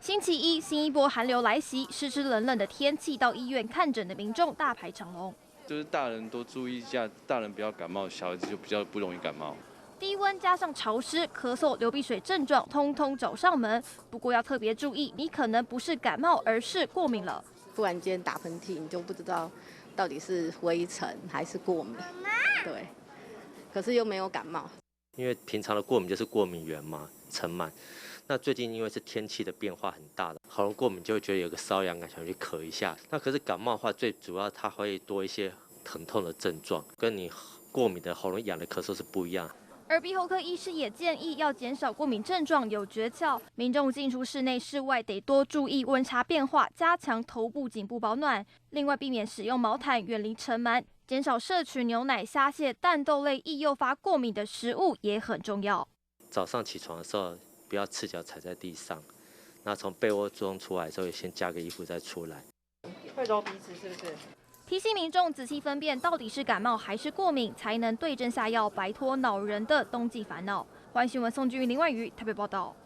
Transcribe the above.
星期一，新一波寒流来袭，湿湿冷冷的天气，到医院看诊的民众大排长龙。就是大人多注意一下，大人不要感冒，小孩子就比较不容易感冒。低温加上潮湿、咳嗽、流鼻水症状，通通找上门。不过要特别注意，你可能不是感冒，而是过敏了。突然间打喷嚏，你就不知道到底是灰尘还是过敏。对，可是又没有感冒。因为平常的过敏就是过敏源嘛，尘螨。那最近因为是天气的变化很大的，喉咙过敏就会觉得有个瘙痒感，想去咳一下。那可是感冒的话，最主要它会多一些疼痛的症状，跟你过敏的喉咙痒的咳嗽是不一样。耳鼻喉科医师也建议，要减少过敏症状有诀窍，民众进出室内、室外得多注意温差变化，加强头部、颈部保暖。另外，避免使用毛毯，远离尘螨，减少摄取牛奶、虾蟹、蛋豆类易诱发过敏的食物也很重要。早上起床的时候，不要赤脚踩在地上。那从被窝中出来的时候，也先加个衣服再出来。会揉鼻子是不是？提醒民众仔细分辨到底是感冒还是过敏，才能对症下药，摆脱恼人的冬季烦恼。欢迎新闻宋俊林、林婉瑜台北报道。